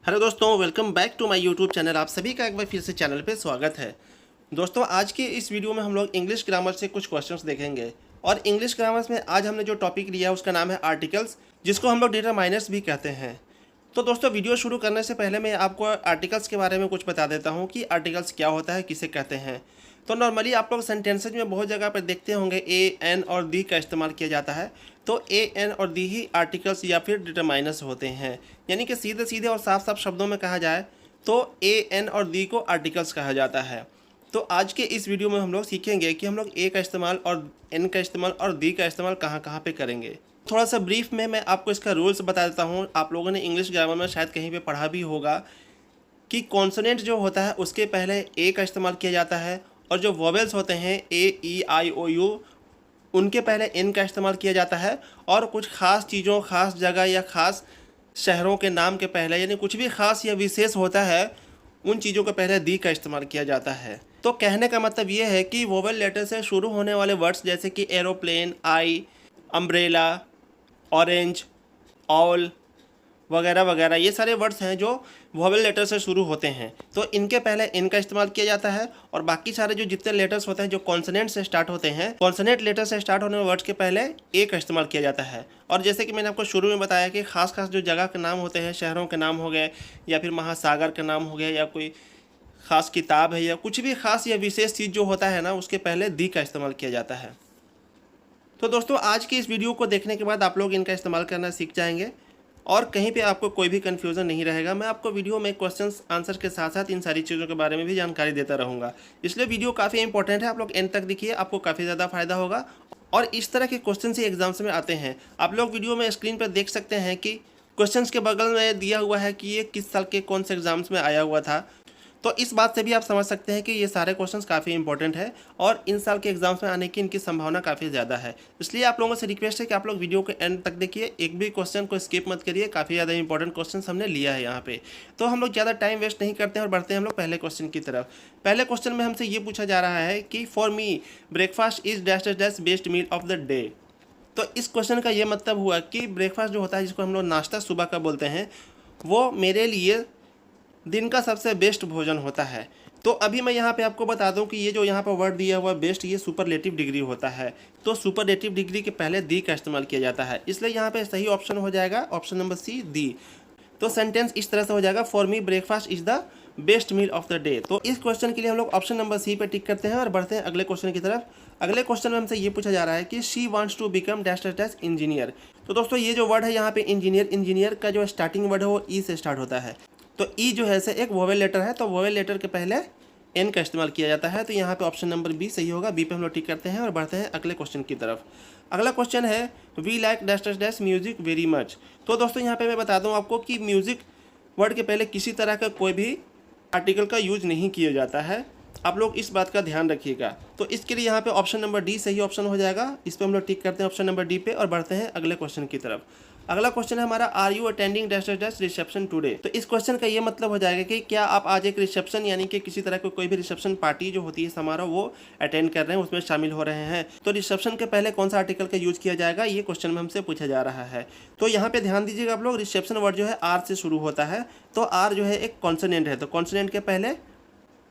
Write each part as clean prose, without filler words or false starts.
Hello दोस्तों, welcome back to my YouTube channel. आप सभी का एक बार फिर से चैनल पे स्वागत है। दोस्तों, आज के इस वीडियो में हम लोग इंग्लिश ग्रामर से कुछ क्वेश्चंस देखेंगे। और इंग्लिश ग्रामर में आज हमने जो टॉपिक लिया है उसका नाम है आर्टिकल्स, जिसको हम लोग डिटरमाइनर्स भी कहते हैं। तो दोस्तों, वीडियो शुरू करने से पहले मैं आपको आर्टिकल्स के बारे में कुछ बता देता हूँ कि आर्टिकल्स क्या होता है, किसे कहते हैं। तो नॉर्मली आप लोग सेंटेंसेज में बहुत जगह पर देखते होंगे ए, एन और दी का इस्तेमाल किया जाता है। तो ए, एन और दी ही आर्टिकल्स या फिर डिटरमाइनर्स होते हैं। यानी कि सीधे सीधे और साफ साफ शब्दों में कहा जाए तो ए, एन और दी को आर्टिकल्स कहा जाता है। तो आज के इस वीडियो में हम लोग सीखेंगे कि हम लोग ए का इस्तेमाल और एन का इस्तेमाल और दी का इस्तेमाल कहाँ कहाँ पे करेंगे। थोड़ा सा ब्रीफ में मैं आपको इसका रूल्स बता देता हूँ। आप लोगों ने इंग्लिश ग्रामर में शायद कहीं पे पढ़ा भी होगा कि कॉन्सोनेंट जो होता है उसके पहले ए का इस्तेमाल किया जाता है, और जो वोवेल्स होते हैं ए, ई, आई, ओ, यू, उनके पहले एन का इस्तेमाल किया जाता है। और कुछ ख़ास चीज़ों, ख़ास जगह या ख़ास शहरों के नाम के पहले, यानी कुछ भी ख़ास या विशेष होता है, उन चीज़ों के पहले दी का इस्तेमाल किया जाता है। तो कहने का मतलब ये है कि वोवेल लेटर से शुरू होने वाले वर्ड्स जैसे कि एरोप्लेन, आई, अम्ब्रेला, ऑरेंज, ऑल वगैरह वगैरह, ये सारे वर्ड्स हैं जो वोवेल लेटर से शुरू होते हैं। तो इनके पहले इन का इस्तेमाल किया जाता है। और बाकी सारे जो जितने लेटर्स होते हैं जो कॉन्सोनेंट से स्टार्ट होते हैं, कॉन्सोनेंट लेटर से स्टार्ट होने वाले वर्ड्स के पहले ए का इस्तेमाल किया जाता है। और जैसे कि मैंने आपको शुरू में बताया कि खास खास जो जगह के नाम होते हैं, शहरों के नाम हो गए या फिर महासागर के नाम हो गए या कोई ख़ास किताब है या कुछ भी खास या विशेष चीज़ जो होता है ना, उसके पहले दी का इस्तेमाल किया जाता है। तो दोस्तों, आज की इस वीडियो को देखने के बाद आप लोग इनका इस्तेमाल करना सीख जाएंगे और कहीं पे आपको कोई भी कन्फ्यूज़न नहीं रहेगा। मैं आपको वीडियो में क्वेश्चंस आंसर के साथ साथ इन सारी चीज़ों के बारे में भी जानकारी देता रहूँगा। इसलिए वीडियो काफ़ी इंपॉर्टेंट है, आप लोग एंड तक देखिए, आपको काफ़ी ज़्यादा फायदा होगा। और इस तरह के क्वेश्चन ही एग्जाम्स में आते हैं। आप लोग वीडियो में स्क्रीन पर देख सकते हैं कि क्वेश्चंस के बगल में दिया हुआ है कि ये किस साल के कौन से एग्जाम्स में आया हुआ था। तो इस बात से भी आप समझ सकते हैं कि ये सारे क्वेश्चंस काफ़ी इंपॉर्टेंट है और इन साल के एग्जाम्स में आने की इनकी संभावना काफ़ी ज़्यादा है। इसलिए आप लोगों से रिक्वेस्ट है कि आप लोग वीडियो के एंड तक देखिए, एक भी क्वेश्चन को स्किप मत करिए। काफ़ी ज़्यादा इंपॉर्टेंट क्वेश्चन हमने लिया है यहाँ पे। तो हम लोग ज़्यादा टाइम वेस्ट नहीं करते हैं और बढ़ते हैं हम लोग पहले क्वेश्चन की तरफ। पहले क्वेश्चन में हमसे ये पूछा जा रहा है कि for me breakfast is dash dash best meal of the day. तो इस क्वेश्चन का ये मतलब हुआ कि ब्रेकफास्ट जो होता है, जिसको हम लोग नाश्ता सुबह का बोलते हैं, वो मेरे लिए दिन का सबसे बेस्ट भोजन होता है। तो अभी मैं यहाँ पे आपको बता दूं कि ये जो यहाँ पर वर्ड दिया हुआ बेस्ट, ये सुपरलेटिव डिग्री होता है। तो सुपरलेटिव डिग्री के पहले दी का इस्तेमाल किया जाता है, इसलिए यहाँ पे सही ऑप्शन हो जाएगा ऑप्शन नंबर सी, दी। तो सेंटेंस इस तरह से हो जाएगा, for me breakfast is the best meal of the day. तो इस क्वेश्चन के लिए हम लोग ऑप्शन नंबर सी पे टिक करते हैं और बढ़ते हैं अगले क्वेश्चन की तरफ। अगले क्वेश्चन में हमसे ये पूछा जा रहा है कि she wants to become dash dash dash engineer. तो दोस्तों, ये जो वर्ड है यहाँ पे इंजीनियर, इंजीनियर का जो स्टार्टिंग वर्ड है वो ई से स्टार्ट होता है। तो ई जो है से एक वोवेल लेटर है, तो वोवेल लेटर के पहले एन का इस्तेमाल किया जाता है। तो यहाँ पे ऑप्शन नंबर बी सही होगा। बी पे हम लोग टिक करते हैं और बढ़ते हैं अगले क्वेश्चन की तरफ। अगला क्वेश्चन है we like dash dash dash music very much. तो दोस्तों, यहाँ पे मैं बता दूँ आपको कि म्यूजिक वर्ड के पहले किसी तरह का कोई भी आर्टिकल का यूज नहीं किया जाता है। आप लोग इस बात का ध्यान रखिएगा। तो इसके लिए यहाँ पे ऑप्शन नंबर डी सही ऑप्शन हो जाएगा। इस पर हम लोग टिक करते हैं ऑप्शन नंबर डी पे और बढ़ते हैं अगले क्वेश्चन की तरफ। अगला क्वेश्चन है हमारा, are you attending dash dash dash reception today. तो इस क्वेश्चन का ये मतलब हो जाएगा कि क्या आप आज एक रिसेप्शन, यानी कि किसी तरह की कोई भी रिसेप्शन पार्टी जो होती है, समारोह, वो अटेंड कर रहे हैं, उसमें शामिल हो रहे हैं। तो रिसेप्शन के पहले कौन सा आर्टिकल का यूज किया जाएगा, ये क्वेश्चन में हमसे पूछा जा रहा है। तो यहाँ पे ध्यान दीजिएगा आप लोग, रिसेप्शन वर्ड जो है आर से शुरू होता है। तो आर जो है एक कॉन्सोनेंट है, तो कॉन्सोनेंट के पहले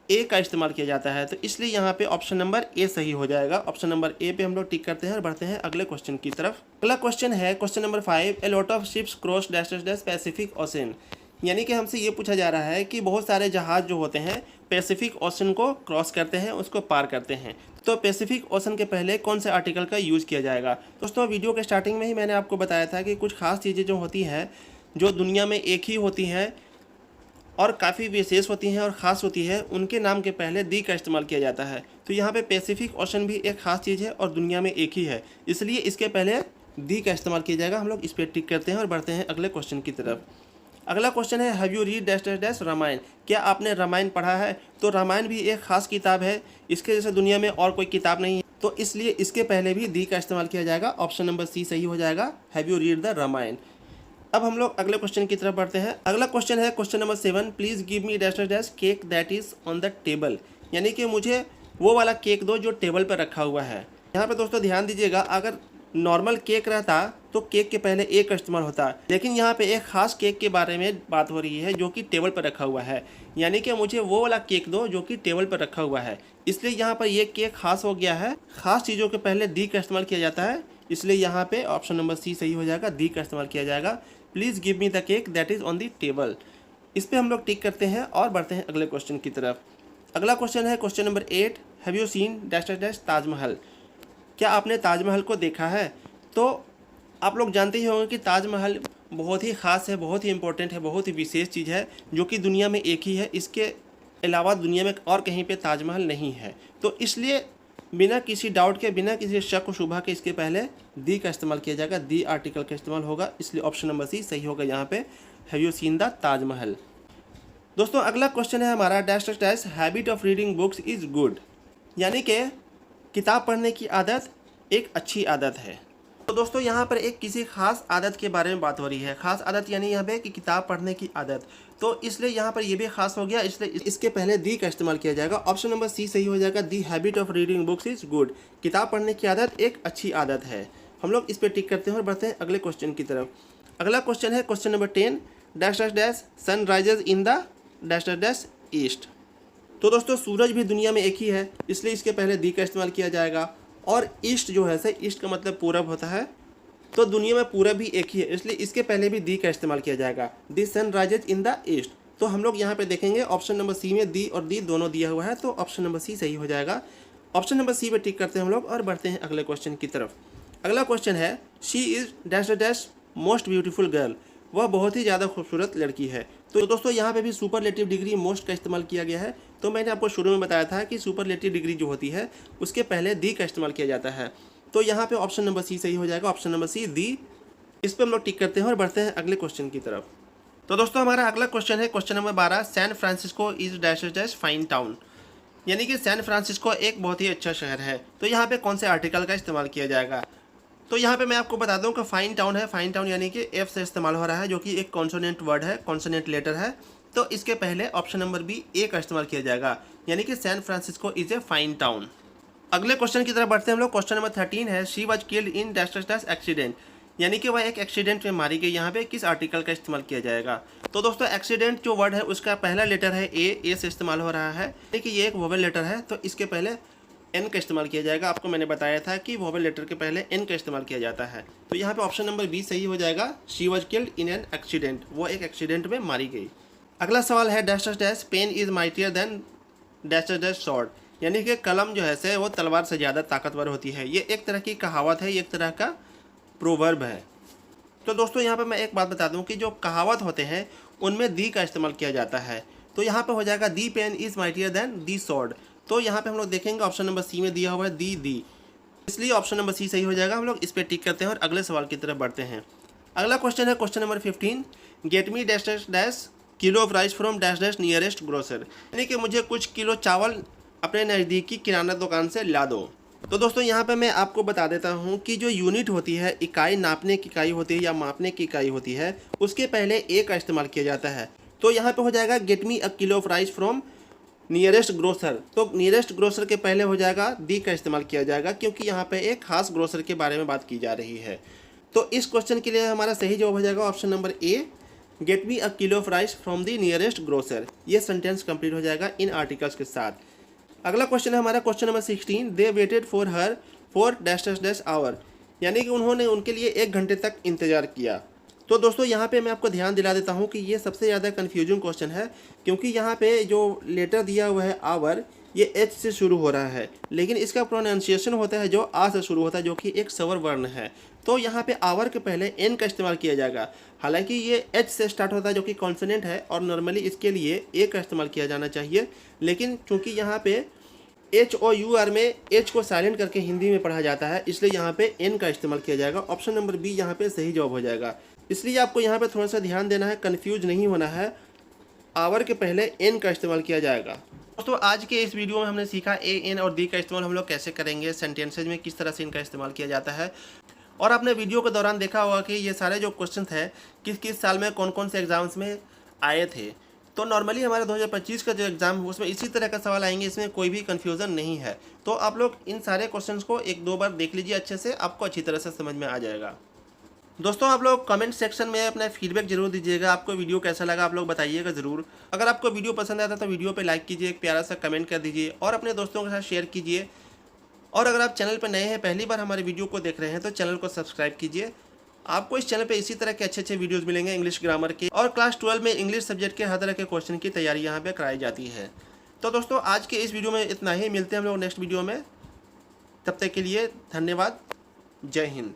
ए का इस्तेमाल किया जाता है। तो इसलिए यहाँ पे ऑप्शन नंबर ए सही हो जाएगा। ऑप्शन नंबर ए पे हम लोग टिक करते हैं और बढ़ते हैं अगले क्वेश्चन की तरफ। अगला क्वेश्चन है question number 5, a lot of ships cross dash dash dash Pacific ocean. यानी कि हमसे ये पूछा जा रहा है कि बहुत सारे जहाज जो होते हैं पैसिफिक ओशन को क्रॉस करते हैं, उसको पार करते हैं। तो पैसिफिक ओशन के पहले कौन से आर्टिकल का यूज़ किया जाएगा। दोस्तों, वीडियो के स्टार्टिंग में ही मैंने आपको बताया था कि कुछ खास चीज़ें जो होती हैं, जो दुनिया में एक ही होती हैं और काफ़ी विशेष होती हैं और ख़ास होती है, उनके नाम के पहले दी का इस्तेमाल किया जाता है। तो यहाँ पे पैसिफिक ओशन भी एक ख़ास चीज़ है और दुनिया में एक ही है, इसलिए इसके पहले दी का इस्तेमाल किया जाएगा। हम लोग इस पर टिक करते हैं और बढ़ते हैं अगले क्वेश्चन की तरफ। अगला क्वेश्चन है, have you read dash dash dash Ramayana. क्या आपने रामायण पढ़ा है। तो रामायण भी एक ख़ास किताब है, इसके जैसे दुनिया में और कोई किताब नहीं है, तो इसलिए इसके पहले भी दी का इस्तेमाल किया जाएगा। ऑप्शन नंबर सी सही हो जाएगा, have you read the Ramayana. अब हम लोग अगले क्वेश्चन की तरफ बढ़ते हैं। अगला क्वेश्चन है question number 7, please give me dash dash dash cake that is on the table. यानी कि मुझे वो वाला केक दो जो टेबल पर रखा हुआ है। यहाँ पे दोस्तों ध्यान दीजिएगा, अगर नॉर्मल केक रहता तो केक के पहले ए का इस्तेमाल होता है। लेकिन यहाँ पे एक ख़ास केक के बारे में बात हो रही है जो कि टेबल पर रखा हुआ है, यानी कि मुझे वो वाला केक दो जो कि टेबल पर रखा हुआ है। इसलिए यहाँ पर ये केक खास हो गया है। ख़ास चीज़ों के पहले दी का इस्तेमाल किया जाता है, इसलिए यहाँ पे ऑप्शन नंबर सी सही हो जाएगा, दी का इस्तेमाल किया जाएगा। Please give me the cake that is on the table. इस पर हम लोग टिक करते हैं और बढ़ते हैं अगले क्वेश्चन की तरफ। अगला क्वेश्चन है question number 8, have you seen dash dash dash Taj Mahal. क्या आपने ताजमहल को देखा है? तो आप लोग जानते ही होंगे कि ताजमहल बहुत ही ख़ास है, बहुत ही इंपॉर्टेंट है, बहुत ही विशेष चीज़ है जो कि दुनिया में एक ही है। इसके अलावा दुनिया में और कहीं पे ताजमहल नहीं है। तो इसलिए बिना किसी डाउट के, बिना किसी शक व शुबा के इसके पहले दी का इस्तेमाल किया जाएगा, दी आर्टिकल का इस्तेमाल होगा। इसलिए ऑप्शन नंबर सी सही होगा यहाँ पे, have you seen the Taj Mahal. दोस्तों अगला क्वेश्चन है हमारा dash dash dash habit of reading books is good, यानी कि किताब पढ़ने की आदत एक अच्छी आदत है। तो दोस्तों यहाँ पर एक किसी खास आदत के बारे में बात हो रही है। खास आदत यानी यहाँ पे कि किताब पढ़ने की आदत, तो इसलिए यहाँ पर ये भी खास हो गया, इसलिए इसके पहले दी का इस्तेमाल किया जाएगा। ऑप्शन नंबर सी सही हो जाएगा, दी habit of reading books is good. किताब पढ़ने की आदत एक अच्छी आदत है। हम लोग इस पर टिक करते हैं और बढ़ते हैं अगले क्वेश्चन की तरफ। अगला क्वेश्चन है question number 10, dash dash dash sun rises in the dash dash dash east. तो दोस्तों सूरज भी दुनिया में एक ही है, इसलिए इसके पहले दी का इस्तेमाल किया जाएगा। और ईस्ट जो है, ईस्ट का मतलब पूरब होता है, तो दुनिया में पूरब भी एक ही है, इसलिए इसके पहले भी दी का इस्तेमाल किया जाएगा, the sun rises in the east. तो हम लोग यहाँ पे देखेंगे ऑप्शन नंबर सी में दी और दी दोनों दिया हुआ है, तो ऑप्शन नंबर सी सही हो जाएगा। ऑप्शन नंबर सी पे टिक करते हैं हम लोग और बढ़ते हैं अगले क्वेश्चन की तरफ। अगला क्वेश्चन है she is dash dash most beautiful girl, वह बहुत ही ज़्यादा खूबसूरत लड़की है। तो दोस्तों यहाँ पे भी सुपरलेटिव डिग्री मोस्ट का इस्तेमाल किया गया है। तो मैंने आपको शुरू में बताया था कि सुपरलेटिव डिग्री जो होती है उसके पहले दी का इस्तेमाल किया जाता है। तो यहाँ पे ऑप्शन नंबर सी सही हो जाएगा, ऑप्शन नंबर सी दी। इस पर हम लोग टिक करते हैं और बढ़ते हैं अगले क्वेश्चन की तरफ। तो दोस्तों हमारा अगला क्वेश्चन है question number 12, San Francisco is dash dash fine town, यानी कि सैन फ्रांसिस्को एक बहुत ही अच्छा शहर है। तो यहाँ पे कौन से आर्टिकल का इस्तेमाल किया जाएगा? तो यहाँ पे मैं आपको बता दूं कि फाइन टाउन है, फाइन टाउन यानी कि एफ से इस्तेमाल हो रहा है, जो कि एक कॉन्सोनेंट वर्ड है, कॉन्सोनेंट लेटर है। तो इसके पहले ऑप्शन नंबर बी ए का इस्तेमाल किया जाएगा, यानी कि San Francisco is a fine town. अगले क्वेश्चन की तरफ बढ़ते हैं हम लोग। क्वेश्चन नंबर 13 है she was killed in dash dash dash accident, यानी कि वह एक एक्सीडेंट में मारी गई। यहाँ पे किस आर्टिकल का इस्तेमाल किया जाएगा? तो दोस्तों एक्सीडेंट जो वर्ड है उसका पहला लेटर है ए से इस्तेमाल हो रहा है, यानी कि ये एक वोवेल लेटर है, तो इसके पहले एन का इस्तेमाल किया जाएगा। आपको मैंने बताया था कि वोवेल लेटर के पहले एन का इस्तेमाल किया जाता है। तो यहाँ पे ऑप्शन नंबर बी सही हो जाएगा, she was killed in an accident, वो एक एक्सीडेंट में मारी गई। अगला सवाल है dash dash dash pen is mightier than dash dash dash sword, यानी कि कलम जो है वो तलवार से ज़्यादा ताकतवर होती है। ये एक तरह की कहावत है, ये एक तरह का प्रोवर्ब है। तो दोस्तों यहाँ पे मैं एक बात बता दूं कि जो कहावत होते हैं उनमें दी का इस्तेमाल किया जाता है। तो यहाँ पे हो जाएगा the pen is mightier than the sword. तो यहाँ पे हम लोग देखेंगे ऑप्शन नंबर सी में दिया हुआ है दी, इसलिए ऑप्शन नंबर सी सही हो जाएगा। हम लोग इस पर टिक करते हैं और अगले सवाल की तरफ बढ़ते हैं। अगला क्वेश्चन है question number 15, get me dash dash dash kilo of rice from dash dash nearest grocer, यानी कि मुझे कुछ किलो चावल अपने नज़दीकी किराना दुकान से ला दो। तो दोस्तों यहाँ पे मैं आपको बता देता हूँ कि जो यूनिट होती है, इकाई, नापने की इकाई होती है या मापने की इकाई होती है, उसके पहले ए का इस्तेमाल किया जाता है। तो यहाँ पे हो जाएगा get me a kilo of rice from nearest grocer. तो नियरेस्ट ग्रोसर के पहले हो जाएगा दी का इस्तेमाल किया जाएगा, क्योंकि यहाँ पे एक खास ग्रोसर के बारे में बात की जा रही है। तो इस क्वेश्चन के लिए हमारा सही जवाब हो जाएगा option number A, get me a kilo of rice from the nearest grocer. ये सेंटेंस कंप्लीट हो जाएगा इन आर्टिकल्स के साथ। अगला क्वेश्चन है हमारा question number 16, they waited for her for dash dash dash hour, यानी कि उन्होंने उनके लिए 1 घंटे तक इंतजार किया। तो दोस्तों यहाँ पे मैं आपको ध्यान दिला देता हूँ कि ये सबसे ज़्यादा कन्फ्यूजिंग क्वेश्चन है, क्योंकि यहाँ पे जो लेटर दिया हुआ है आवर, ये एच से शुरू हो रहा है, लेकिन इसका प्रोनाउंसिएशन होता है जो आ से शुरू होता है, जो कि एक स्वर वर्ण है। तो यहाँ पे आवर के पहले एन का इस्तेमाल किया जाएगा। हालांकि ये एच से स्टार्ट होता है जो कि कॉन्सोनेंट है, और नॉर्मली इसके लिए ए का इस्तेमाल किया जाना चाहिए, लेकिन चूँकि यहाँ पे एच और यू आर में एच को साइलेंट करके हिंदी में पढ़ा जाता है, इसलिए यहाँ पे एन का इस्तेमाल किया जाएगा। ऑप्शन नंबर बी यहाँ पे सही जवाब हो जाएगा। इसलिए आपको यहाँ पे थोड़ा सा ध्यान देना है, कंफ्यूज नहीं होना है, आवर के पहले एन का इस्तेमाल किया जाएगा। दोस्तों आज के इस वीडियो में हमने सीखा ए, एन और दी का इस्तेमाल हम लोग कैसे करेंगे, सेंटेंसेज में किस तरह से इनका इस्तेमाल किया जाता है। और आपने वीडियो के दौरान देखा होगा कि ये सारे जो क्वेश्चन है किस किस साल में कौन कौन से एग्ज़ाम्स में आए थे। तो नॉर्मली हमारे 2025 का जो एग्ज़ाम है उसमें इसी तरह का सवाल आएंगे, इसमें कोई भी कन्फ्यूज़न नहीं है। तो आप लोग इन सारे क्वेश्चंस को 1-2 बार देख लीजिए अच्छे से, आपको अच्छी तरह से समझ में आ जाएगा। दोस्तों आप लोग कमेंट सेक्शन में अपना फीडबैक जरूर दीजिएगा, आपको वीडियो कैसा लगा आप लोग बताइएगा ज़रूर। अगर आपको वीडियो पसंद आता तो वीडियो पे लाइक कीजिए, एक प्यारा सा कमेंट कर दीजिए और अपने दोस्तों के साथ शेयर कीजिए। और अगर आप चैनल पर नए हैं, पहली बार हमारे वीडियो को देख रहे हैं तो चैनल को सब्सक्राइब कीजिए। आपको इस चैनल पे इसी तरह के अच्छे अच्छे वीडियोस मिलेंगे इंग्लिश ग्रामर के, और क्लास 12 में इंग्लिश सब्जेक्ट के हर तरह के क्वेश्चन की तैयारी यहाँ पे कराई जाती है। तो दोस्तों आज के इस वीडियो में इतना ही, मिलते हैं हम लोग नेक्स्ट वीडियो में। तब तक के लिए धन्यवाद, जय हिंद।